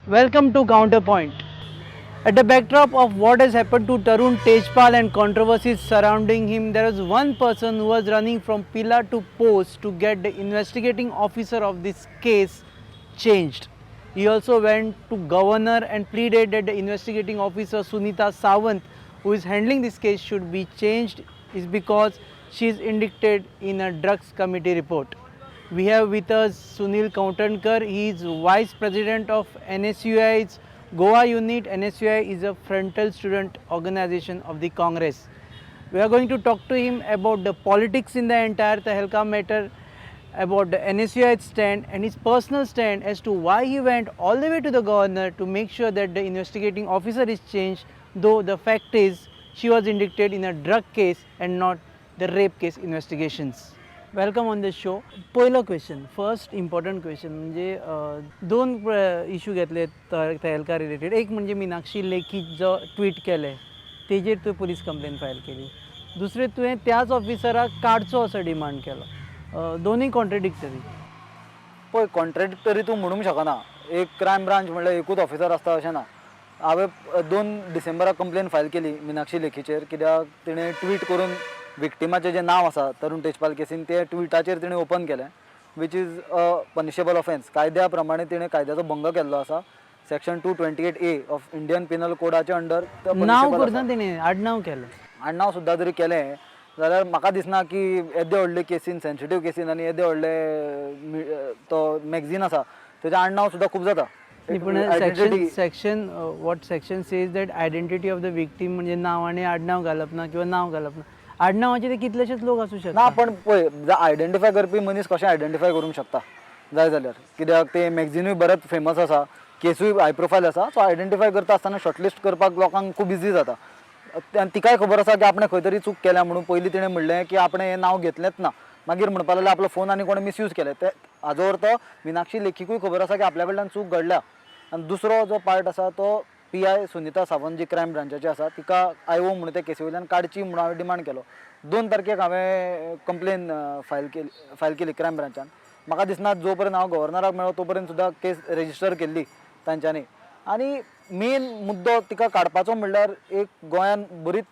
Welcome to Counterpoint. At the backdrop of what has happened to Tarun Tejpal and controversies surrounding him, there is one person who was running from pillar to post to get the investigating officer of this case changed. He also went to governor and pleaded that the investigating officer Sunita Sawant, who is handling this case, should be changed, is because she is indicted in a drugs committee report. We have with us Sunil Kautankar. He is Vice President of NSUI's Goa unit. NSUI is a frontal student organization of the Congress. We are going to talk to him about the politics in the entire Tehelka matter, about the NSUI stand and his personal stand as to why he went all the way to the governor to make sure that the investigating officer is changed, though the fact is she was indicted in a drug case and not the rape case investigations. Welcome on the show. पयलो question, first important question म्हणजे दोन issue घेतले तेलका related. एक म्हणजे मिनाक्षी लेखी जो tweet केले तेजेर तुवें पुलीस कंप्लेन फायल केली. दुसरें तुवें त्याच ऑफिसराक काडचो असो डिमांड केलो. दोनूय कॉन्ट्रडिक्टरी. पळय, कॉन्ट्रडिक्टरी तूं म्हणूंक शकना. एक क्रायम ब्रांच म्हणल्यार एकूच ऑफिसर आसता अशें ना. हांवें 2 डिसेंबराक कंप्लेन फायल केली मिनाक्षी लेखीचेर, कित्याक तिणें ट्वीट करून विक्टिमाचें जें नांव आसा तरुण तेजपाल केसीन तें ट्विटाचेर तिणें ओपन केलें, which is a punishable offence. कायद्या प्रमाणे तिणें कायद्याचो भंग केल्लो आसा. Section 228A of Indian penal कोडाच्या अंडर नांव करता तेणें आडनांव केलें. आडनांव सुद्दां जरी केलें जाल्यार म्हाका दिसना की येदे व्हडले केसीन, सेन्सिटीव केसीन आनी येदे व्हडले तो मॅगझीन आसा तेजें आडनांव सुद्दां खूब जाता. पण section what section says that identity of the victim म्हणजे नांव आनी आडनांव घालप ना किंवा नांव घालप ना. आडनावाचे ते कितलेशेच लोक असू शकतात ना. पण पळय, आयडेंटिफाय करपी मनीस कशें आयडेंटिफाय करूंक शकता जाय जाल्यार, कित्याक ते मॅगझिनूय बरेच फेमस आसा, केसूय हाय प्रोफायल आसा. सो आयडेंटिफाय करता आसतना शॉर्टलिस्ट करपाक लोकांक खूब इजी जाता. आनी तिकाय खबर आसा की आपणें खंय तरी चूक केल्या म्हणून. पयलीं तिणें म्हणलें की आपणें हें नांव घेतलेंच ना, मागीर म्हणपाक लागलें आपलो फोन आनी कोणें मिसयूज केले. ते हाजो अर्थ मिनाक्षी लेखीकूय खबर आसा की आपल्या कडल्यान चूक घडल्या. आनी दुसरो जो पार्ट आसा तो PI सुनीता सावंत जी क्रायम ब्रांचाची आसा तिका IO म्हणून ते केसी वयल्यान काडची म्हणून हांवें डिमांड केलो. 2 तारखेक हांवें कंप्लेन फायल केली क्रायम ब्रांचान. म्हाका दिसना जो पर्यंत हांव गव्हर्नराक मेळ्ळो तो पर्यंत सुद्दां केस रेजिस्टर केल्ली तांच्यांनी. आनी मेन मुद्दो तिका काडपाचो म्हणल्यार एक गोंयान बरीच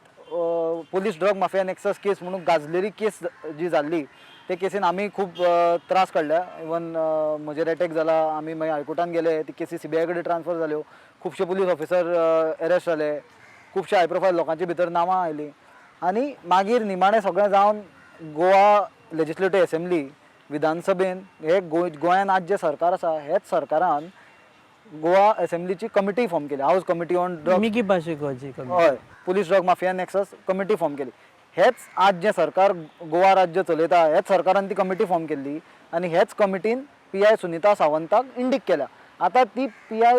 पोलीस ड्रग माफिया नेक्सस केस म्हणून गाजलेली केस जी जाल्ली ते केसीन आमी खूब त्रास काडल्या. इवन म्हजेर एटॅक जाला, आमी मागीर हायकोर्टान गेले, ती केसी CBI कडेन ट्रान्सफर जाल्यो, खुबशे पुलीस ऑफिसर अरेस्ट जाले, खुबशे हाय प्रोफायल लोकांची भितर नांवां आयलीं. आनी मागीर निमाणें सगळें जावन गोवा लेजिस्लेटिव्ह असेंब्ली विधानसभेन हे गोंयान आज जें सरकार आसा हेच सरकारान गोवा असेंब्लीची कमिटी फॉर्म केली, हाऊस कमिटी ऑन ड्रग्स. हय, police drug mafia nexus committee form केली. हेच आज जें सरकार गोवा राज्य चलयता हेच सरकारान ती कमिटी फॉर्म केल्ली आनी हेच कमिटीन PI सुनीता सावंताक इंडीक केल्या. आतां ती PI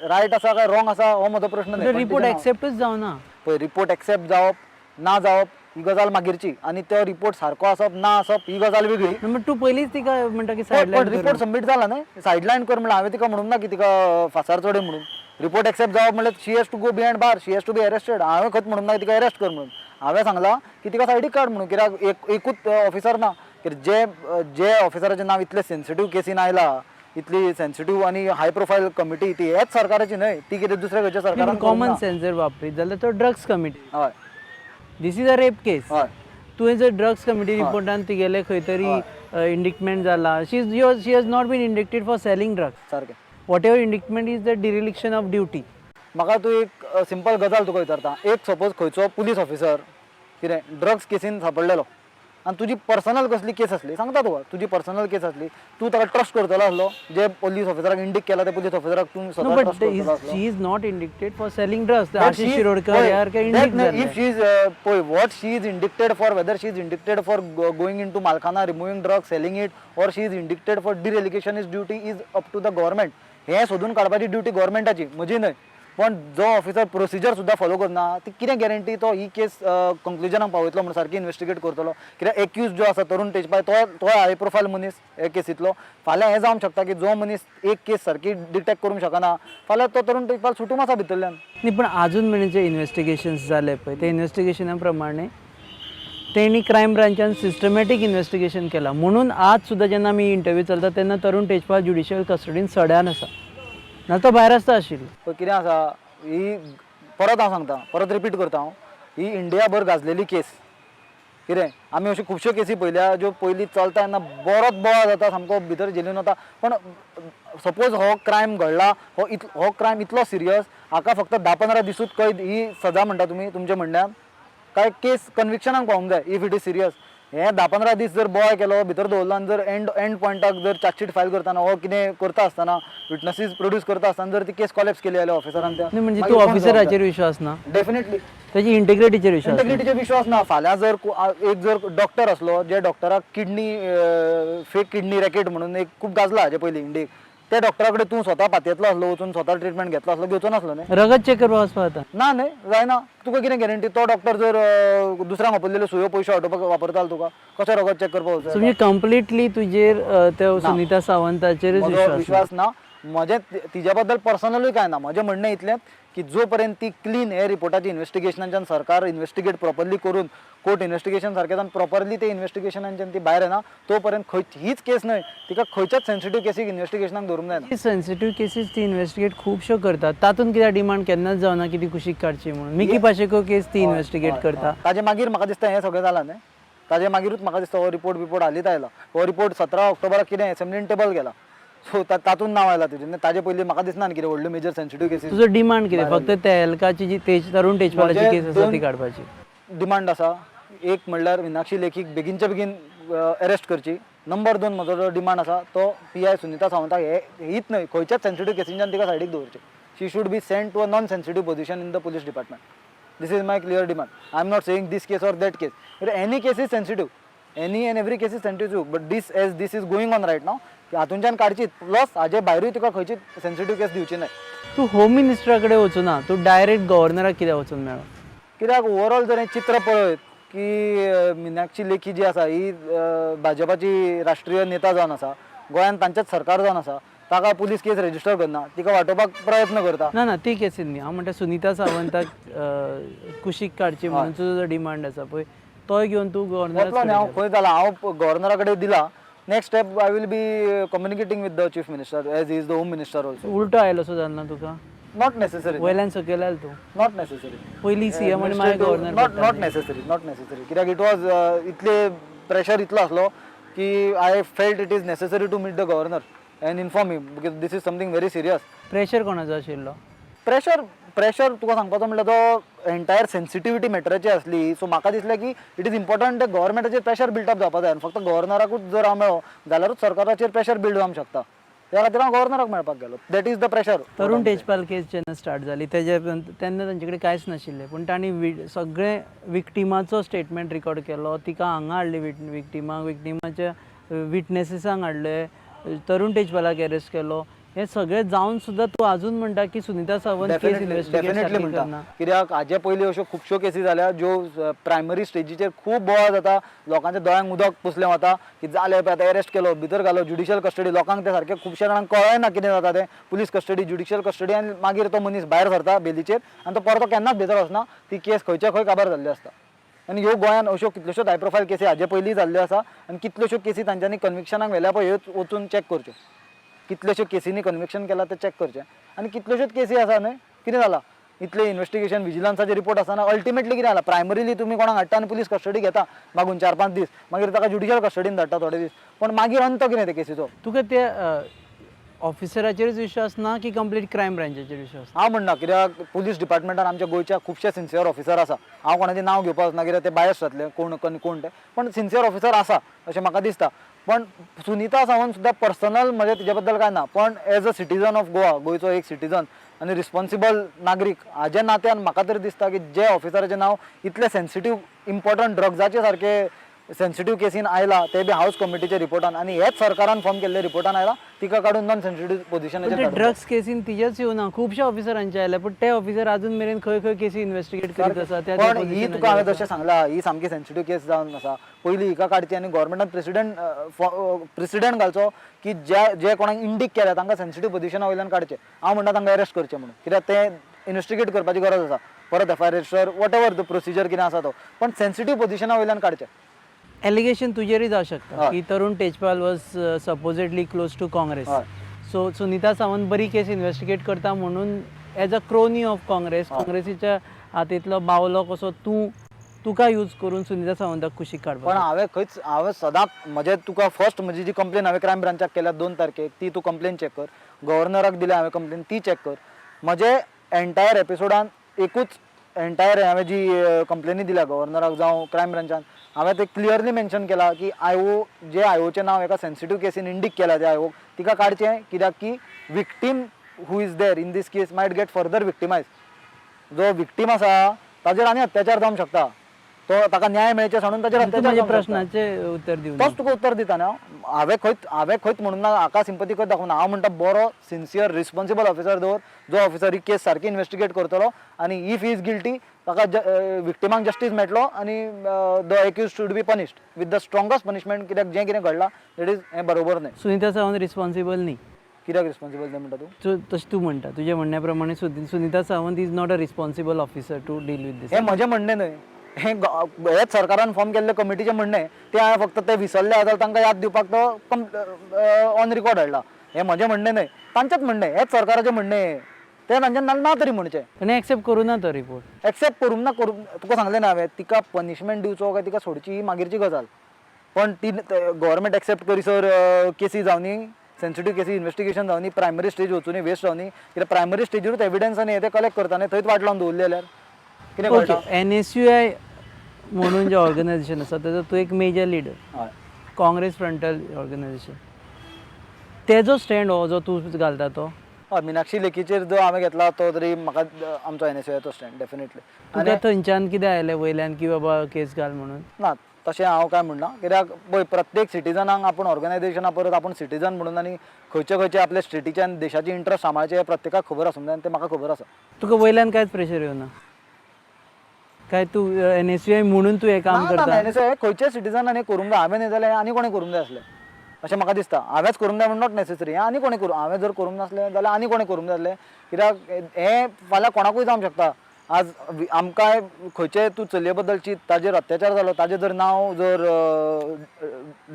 रायट आसा काय रॉंग आसा हो म्हजो प्रश्न न्ही. रिपोर्ट एक्सेप्टच जावना. पळय, रिपोर्ट एक्सेप्ट जावप ना जावप ही गजाल मागीरची, आनी तो रिपोर्ट सारको आसप ना आसप ही गजाल वेगळी. नंबर 2 पयलींच तिका म्हणटा की रिपोर्ट सबमीट जाला न्हय, सायडलायन कर म्हणल्यार हांवें तिका म्हणून ना की तिका फासार चडय म्हणून. रिपोर्ट एक्सेप्ट जावप म्हणल्यार she has to go behind bar, she has to be arrested. हांवें खंयच म्हणून ना तिका अरेस्ट कर म्हणून. हांवें सांगलां की तिका सायडीक काड म्हणून, कित्याक एकूच ऑफिसर ना. जे ऑफिसराचें नांव इतले सेन्सिटीव केसीन आयला, इतली सेन्सिटीव आनी हाय प्रोफायल कमिटी, ती हेच सरकाराची न्हय, ती कितें दुसऱ्या खंयच्या सरकारान कॉमन सेन्स जर वापरीत जाल्यार तो ड्रग्स कमिटी. हय, दिस इज अ रेप केस. हय, तुवें जर ड्रग्स कमिटी रिपोर्टान तिगेले खंय तरी इंडिक्टमेंट जाला, she has not been indicted for selling drugs. सारकें. Whatever indictment is the dereliction of duty. म्हाका तूं एक सिंपल गजाल तुका विचारता. एक सपोज खंयचो पुलीस ऑफिसर कितें ड्रग्स केसीन सापडलेलो आनी तुजी पर्सनल कसली केस आसली, सांगता तुका तुजी पर्सनल केस आसली, तूं ताका ट्रस्ट करतलो आसलो. जे पुलीस ऑफिसराक इंडीक केला त्या पुलीस ऑफिसराक तूं स्वता ट्रस्ट करतलो आसलो. She is not indicted for selling drugs. Ashish Shirodkar यार काय इंडिक्ट झाले. इफ शी इज पळय, what she is indicted for, whether she is indicted for going in to मालखाना, removing drugs, selling it, or she is indicted for dereliction is duty is up to the government. हें सोदून काडपाची duty गव्हर्नमेंटाची, म्हजी न्हय. पण जो officer procedure सुद्दां follow करना ती कितें गॅरंटी तो ही केस कंक्लुजनाक पावयतलो म्हणून सारकी इन्वेस्टिगेट करतलो. कित्याक एक्यूज जो आसा तरुण तेजपाल तो हाय प्रोफायल मनीस हे केसींतलो. फाल्यां हें जावंक शकता की जो मनीस एक केस सारकी डिटेक्ट करूंक शकना, फाल्यां तो तरुण तेजपाल सुटून आसा भितरल्यान. नाही, पण अजून म्हणजे जे इन्व्हेस्टिगेशन्स जाले पळय ते इन्व्हेस्टिगेशना प्रमाणे तेणी क्रायम ब्रांचान सिस्टमॅटीक इन्व्हेस्टिगेशन केला. म्हणून आज सुद्दां जेन्ना आमी इंटरव्यू चलता तेन्ना तरुण तेजपाल ज्युडिशियल कस्टडीन सड्यान आसा. ना तो भायर आसता आशिल्लो. पण कितें आसा ही परत हांव सांगता परत रिपीट करता हांव ही इंडिया भर गाजलेली केस कितें आमी अश्यो खुबश्यो केसी पळयल्या ज्यो पयलीं चलता तेन्ना बरोच बोवाळ जाता सामको भितर जेलीन वता पण सपोज हो क्रायम घडला हो क्रायम इतलो सिरियस हाका फक्त 10-15 दिसूच कैद ही सजा म्हणटा तुमी तुमच्या म्हणण्यान काय केस कन्विक्शनाक पावूंक जाय इफ इट इज सिरियस हे 10-15 दीस जर बोवाळ केलो भितर दवरलो आनी जर एंड पॉयंटाक जर चार्जशीट फायल करतना हो कितें करता आसतना विटनसीस प्रोड्यूस करता आसतना जर ती केस कॉलेप्स केली जाल्यार ऑफिसरान त्या नाही म्हणजे तू ऑफिसराचेर विश्वास ना, डेफिनेटली त्याची इंटिग्रिटीचेर विश्वास ना. इंटेग्रिटीचेर विश्वास ना. फाल्यां जर एक जर डॉक्टर असलो जे डॉक्टराक किडनी फेक किडनी रॅकेट म्हणून एक खूप गाजला हाजे पयलीं इंडियेक त्या डॉक्टरा कडेन तूं स्वता पातयेतलो असलो वचून स्वता ट्रिटमेंट घेतलो असलो घेवचो नासलो न्ही रगत चेक करपाक वचपा जाता. ना न्ही जायना तुका कितें गॅरंटी तो डॉक्टर जर दुसऱ्यांक आपयलेल्यो सुयो पयशे वाटोवपाक वापरतालो तुका कशें रगत चेक करपाक वचूं म्हणजे कंप्लिटली तुजेर त्या सुनीता सावंताचेरच म्हजो विश्वास विश्वास ना म्हजें तिच्या बद्दल पर्सनलूय काय ना म्हजें म्हणणें इतलेंच की जो पर्यंत ती क्लीन हे रिपोर्टाची इन्व्हेस्टिगेशनाच्यान सरकार इन्व्हेस्टिगेट प्रॉपरली करून कोर्ट इन्व्हेस्टिगेशन सारकें प्रॉपरली ते इन्व्हेस्टिगेशनाच्यान ती भायर येना तो पर्यंत हीच केस न्हय तिका खंयच्याच सेन्सिटीव केसीक इन्व्हेस्टिगेशनाक दवरूंक जायना. सेन्सिटीव केसीस ती इन्व्हेस्टिगेट खूबश्यो करतात तातूंत कित्याक डिमांड केन्नाच जावना की ती कुशीक काडची म्हणून मिकी पाशेको केस ती इन्व्हेस्टिगेट करता. ताजे मागीर म्हाका दिसता हें सगळें जालां न्ही ताजे मागीरूच म्हाका दिसता हो रिपोर्ट हालींच आयला हो रिपोर्ट 17 ऑक्टोबराक कितें एसेंब्लीन टेबल केला सो तातूंत नांव आयलां तुजें ताजे पयलीं म्हाका दिसना कितें व्हडल्यो मेजर सेन्सिटीव केसीस तुजो डिमांड कितें फक्त तेलकाची जी तरुण तेजपालाची केस आसा ती काडपाची डिमांड आसा एक म्हणल्यार मिनाक्षी लेखीक बेगीनच्या बेगीन अरेस्ट करची. नंबर 2 म्हजो जो डिमांड आसा तो PI सुनीता सावंताक हीच न्हय खंयच्याच सेन्सिटीव केसींच्यान तिका सायडीक दवरची. She should be send to a non sensitive position in the police department. This is my clear demand. I am not saying this case or that case any case is sensitive any and every case is sensitive but this is going on right now हातूंच्यान काडची plus हाजे भायरूय तुका खंयची sensitive केस दिवची न्हय. तू home मिनिस्टरा कडेन वचूं ना तू direct गव्हर्नराक कित्याक वचून मेळ्ळो कित्याक ओवरऑल जर हें चित्र पळयत की मिनाक्षी लेखी जी आसा ही भाजपाची राष्ट्रीय नेता जावन आसा गोंयांत तांचेच सरकार जावन आसा ताका पुलीस केस रेजिस्टर करना तिका वाटोवपाक प्रयत्न करता. ना ती केसीन न्ही हांव म्हणटा सुनीता सावंताक कुशीक काडची म्हणून तुजो जो डिमांड आसा पळय तो घेवन तूं वतलो न्ही हांव खंय जाला हांव गव्हर्नरा कडेन दिला. Next step I will be communicating with the chief minister as is the home minister also. उलटो आयलो सो जालना तुका नॉट नेसेसरी वयल्यान सकयल आयलो तूं नॉट नेसेसरी पयलीं सीएम आनी मागीर गव्हर्नर नॉट नेसेसरी कित्याक इट वॉज इतले प्रेशर इतलो आसलो की I felt it is necessary to meet the governor and inform him because this is something very serious. Pressure कोणाचो आशिल्लो प्रेशर तुका सांगपाचो म्हणल्यार तो एंटायर सेन्सिटिविटी मॅटराची असली सो म्हाका दिसलें की इट इज इम्पॉर्टंट गव्हर्मेंटाचेर प्रेशर बिल्ड अप जावपाक जाय फक्त गव्हर्नराकूच जर हांव मेळ्ळो जाल्यारूच सरकाराचेर प्रेशर बिल्ड जावंक शकता त्या खातीर हांव गव्हर्नराक मेळपाक गेलो. That is the pressure. तरुण तेजपाल केस जेन्ना स्टार्ट जाली तेन्ना तांचे कडेन कांयच नाशिल्लें पूण तांणी सगळे विक्टिमाचो स्टेटमेंट रिकॉर्ड केलो तिका हांगा हाडली विक्टिमाच्या विटनेसीसांक हाडले तरुण तेजपालाक अरेस्ट केलो हे सगळें जावन सुद्दां तूं आजून म्हणटा की सुनीता सावंत केस डेफिनेटली म्हणटा करना. कित्याक हाजे पयलीं अश्यो खुबश्यो केसी जाल्या ज्यो प्रायमरी स्टेजीचेर खूब बोवाळ जाता लोकांच्या दोळ्यांक उदक पुसलें वता की जालें पळय आतां अरेस्ट केलो भितर घालो जुडिशियल कस्टडी लोकांक ते सारकें खुबश्या जाणांक कळना कितें जाता तें पुलीस कस्टडी जुडिशियल कस्टडी आनी मागीर तो मनीस भायर सरता बेलीचेर आनी तो परतो केन्नाच भितर वचना ती केस खंयच्या खंय काबार जाल्ली आसता. आनी ह्यो गोंयांत अश्यो कितल्योश्योच हाय प्रोफायल केसी हाजे पयलीं जाल्ल्यो आसा आनी कितल्योश्यो केसी तांच्यांनी कन्विक्शनाक व्हेल्या पळय ह्यो वचून चॅक करच्यो कितल्योश्यो केसींनी कन्विक्शन केला ते चॅक करचें आनी कितल्योश्योच केसी आसा न्हय कितें जालां इतले इन्व्हेस्टिगेशन विजिलन्साचे रिपोर्ट आसतना अल्टिमेटली कितें जालां प्रायमरीली तुमी कोणाक हाडटा आनी पुलीस कस्टडी घेता मागून 4-5 दीस मागीर ताका ज्युडिशियल कस्टडीन धाडटा थोडे दीस पण मागीर अंत कितें ते केसीचो. तुका ते ऑफिसराचेरच विश्वास ना की कंप्लीट क्रायम ब्रांचाचेर विश्वास. हांव म्हणना कित्याक पुलीस डिपार्टमेंटान आमच्या गोंयच्या खुबशे सिन्सियर ऑफिसर आसा हांव कोणाचें नांव घेवपाक वचना कित्याक ते बायस जातले कोण ते पण सिन्सियर ऑफिसर आसा अशें म्हाका दिसता. पण सुनीता सावंत सुद्दां पर्सनल म्हणजे तिच्या बद्दल काय ना पण as a citizen of Goa गोंयचो एक सिटीजन आनी रिस्पॉन्सिबल नागरीक हाज्या नात्यान म्हाका तरी दिसता की जे ऑफिसराचें नांव इतले सेन्सिटीव इम्पॉर्टंट ड्रग्जाचे सारके सेन्सिटीव केसीन आयला ते बी हाऊस कमिटीच्या रिपोर्टान आनी हेच सरकारान फॉर्म केल्ले रिपोर्टान आयला तिका काडून नॉन सेन्सिटीव पोझिशनाचेर ड्रग्स केसीन तिजेच येवना खुबश्या ऑफिसरांचे आयले पण ते ऑफिसर अजून मेरेन खंय केसी इन्व्हेस्टिगेट करीत आसा पण ही तुका हांवें जशें सांगलां ही सामकी सेन्सिटीव केस जावन आसा पयलीं हिका काडची आनी गव्हर्मेंटान प्रेसिडेंट घालचो की जे कोणाक इंडीक केल्या तांकां सेन्सिटीव पोझिशना वयल्यान काडचें हांव म्हणटा तांकां अरेस्ट करचें म्हणून कित्याक ते इन्व्हेस्टिगेट करपाची गरज आसा परत FIR register what ever the procedure कितें आसा तो पण सेन्सिटीव पोझिशना वयल्यान काडचें. एलिगेशन तुजेरय जावं शकता की Tarun Tejpal was supposedly close to Congress so Sunita Sawant बरी केस इन्व्हेस्टिगेट करता म्हणून एज अ क्रोनी ऑफ काँग्रेसीच्या हातींतलो बावलो कसो तुका यूज करून सुनीता सावंताक कुशीक पण काडपाक हांवें सदांच म्हणजे तुका फर्स्ट म्हजी जी कंप्लेन हांवें क्रायम ब्रांचाक केल्या 2 तारखेक ती तूं कंप्लेन चॅक कर, गव्हर्नराक दिल्या हांवें कंप्लेन ती चॅक कर. म्हजे एंटायर एपिसोडान एकूच एंटायर हांवें जी कंप्लेनी दिल्या गव्हर्नराक जावं क्रायम ब्रांचान हांवें ते क्लियरली मेन्शन केला की जे आयोचें नांव एका सेन्सिटीव केसीन इंडीक केला ते आयोग तिका काडचें कित्याक की victim who is there in this case might get further victimize. जो विक्टीम आसा ताजेर आनी अत्याचार जावंक शकता, तो ताका न्याय मेळचे सांडून ताजेर अत्याचार माझ्या जावंक शकता. प्रश्नाचे उत्तर दिवन तोच तुका उत्तर दिता न्हू. हांवें खंयच म्हणून ना हाका सिंपथी खंयच दाखोवना. हांव म्हणटा बरो सिन्सियर रिस्पॉन्सिबल ऑफिसर दवर जो ऑफिसर ही केस सारकी इन्व्हेस्टिगेट करतलो आनी इफ ही इज गिल्टी ताका विक्टिमाक जस्टीस मेळटलो आनी the accused should be punished with the strongest punishment. कित्याक जें कितें घडलां दॅट इज हें बरोबर न्हय. सुनीता सावंत रिस्पॉन्सिबल न्ही. कित्याक रिस्पॉन्सिबल तें म्हणटा तूं? तशें तूं म्हणटा तुज्या म्हणण्या प्रमाणे Sunita Sawant is not a responsible officer to deal with this. हें म्हजें म्हणणें न्हय, हेच सरकारान फॉर्म केल्ले कमिटीचें म्हणणें. ते हांवें फक्त ते विसरले जाल्यार तांकां याद दिवपाक तो ऑन रिकॉर्ड हाडला. हें म्हजें म्हणणें न्हय, तांचेंच म्हणणें, हेच सरकाराचें म्हणणें. तें तांच्यान ना तरी म्हणचें. आनी एक्सेप्ट करूं ना तो रिपोर्ट. एक्सेप्ट करूंक ना तुका सांगलें ना हांवें तिका पनिशमेंट दिवचो काय तिका सोडची ही मागीरची गजाल. पण ती गव्हर्मेंट एक्सेप्ट करीसर केसी जावनी, सेन्सिटीव केसी इन्व्हेस्टिगेशन जावनी, प्रायमरी स्टेज वचूनी वेस्ट जावनी. कित्याक प्रायमरी स्टेजीरूच एविडन्स आनी हे ते कलेक्ट करता न्ही, थंयच वाट लावन दवरली जाल्यार कितें ओके, कळटा? NSUI म्हणून जे ऑर्गनायझेशन आसा तेजो तूं एक मेजर लिडर, हय. Congress frontal organisation. तेजो स्टँड हो जो तूं घालता तो हय, मिनाक्षी लेखीचेर जो हांवें घेतला तो तरी म्हाका आमचो NSUI स्टँड डेफिनेटली. तुका थंयच्यान कितें आयलें वयल्यान की बाबा केस घाल म्हणून? ना तशें हांव काय म्हणना. कित्याक पळय प्रत्येक सिटीजनाक आपूण ऑर्गनायझेशना परस आपूण सिटीजन म्हणून आनी खंयचे आपल्या स्टेटीच्यान देशाची इंट्रस्ट सांबाळचे हे प्रत्येकाक खबर आसूंक जाय आनी तें म्हाका खबर आसा. तुका वयल्यान कांयच प्रेशर येवना काय? तूं NSUI म्हणून तूं हें काम करता? NSUI खंयचे सिटीजनान हें करूंक जाय, हांवें न्ही जाल्यार आनी कोणें करूंक जाय आसलें अशें म्हाका दिसता. हांवेंच करूंक जाय म्हणून नॉट नेसेसरी, आनी कोणें करूं. हांवें जर करूंक नासलें जाल्यार आनी कोणें करूंक जाय आसलें. कित्याक हें फाल्यां कोणाकूय जावंक शकता. आज आमकां खंयचे तूं चलये बद्दलची ताजेर अत्याचार जालो, ताजें जर नांव जर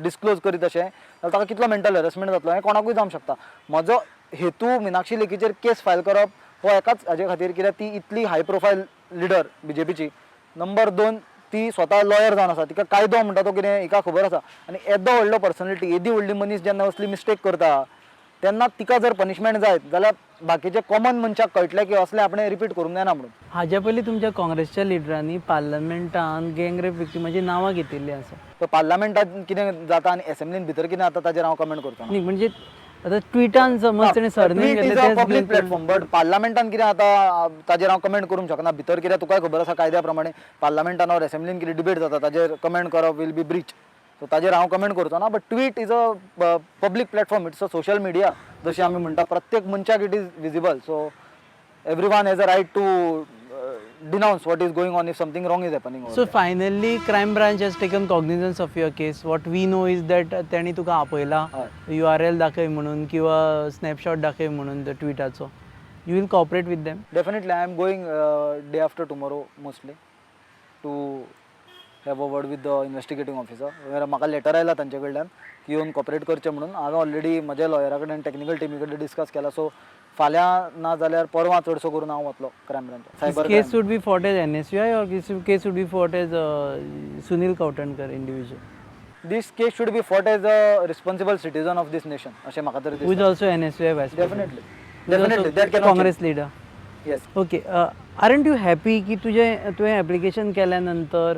डिस्क्लोज करीत अशें जाल्यार ताका कितलो मेंटल हॅरेसमेंट जातलो हें कोणाकूय जावंक शकता. म्हजो हेतू मिनाक्षी लेखीचेर केस फायल करप हो एकाच हाजे खातीर, कित्याक ती इतली हाय प्रोफायल लिडर BJPची. नंबर 2 ती स्वता लॉयर जावन आसा, तिका कायदो म्हणटा तो कितें हिका खबर आसा. आनी येदो व्हडलो पर्सनॅलिटी, येदी व्हडली मनीस जेन्ना असली मिस्टेक करता तेन्ना तिका जर पनिशमेंट जायत जाल्यार बाकीचे कॉमन मनशाक कळटलें की असलें आपणें रिपीट करूंक जायना म्हणून. हाज्या पयलीं तुमच्या काँग्रेसच्या लिडरांनी पार्लमेंटान गँगरेप विक्टिमाची नांवां घेतिल्लीं आसा. तो पार्लमेंटात कितें जाता आनी असेंब्लीन भितर कितें जाता ताजेर हांव कमेंट करता. न्ही म्हणजे आतां ट्विटान समज तेणें सरनेम घेतलें पब्लीक प्लॅटफॉर्म, बट पार्लमेंटान कितें जाता ताजेर हांव कमेंट करूंक शकना. भितर कितें तुकाय खबर आसा कायद्या प्रमाणे पार्लमेंटान ऑर असेंब्लीन कितें डिबेट जाता ताजेर कमेंट करप वील बी ब्रीच. सो ताजेर हांव कमेंट करचो ना. But tweet is a public platform, it's a social media जशें आमी म्हणटा. प्रत्येक मनशाक it is visible. So everyone has a right to denounce what is going on if something wrong is happening over So there. finally crime branch has taken cognizance of your case. What we know is that त्यांनी तुका आपयला URL दाखय म्हणून किंवा snapshot दाखय म्हणून त्या ट्विटाचो. You will cooperate with them? Definitely, I am going day after tomorrow mostly to have a word with the investigating officer. म्हाका letter आयला तांचे कडल्यान की येवन कॉपरेट करचें म्हणून. हांवें ऑलरेडी म्हज्या लॉयरा कडेन टॅक्निकल टीमी कडेन डिस्कस केला. सो फाल्यां ना जाल्यार परवां चडसो करून हांव वतलो crime branch. This case should be fought as NSUI or this case should be fought as Sunil Kautankar individual? This case should be fought as a responsible citizen of this nation. अशें म्हाका तरी Who is दिसता. also NSUI vice president. Definitely. Who is Definitely. also That cannot Congress leader. change. Yes. Okay. aren't you happy की तुवें application केल्यानंतर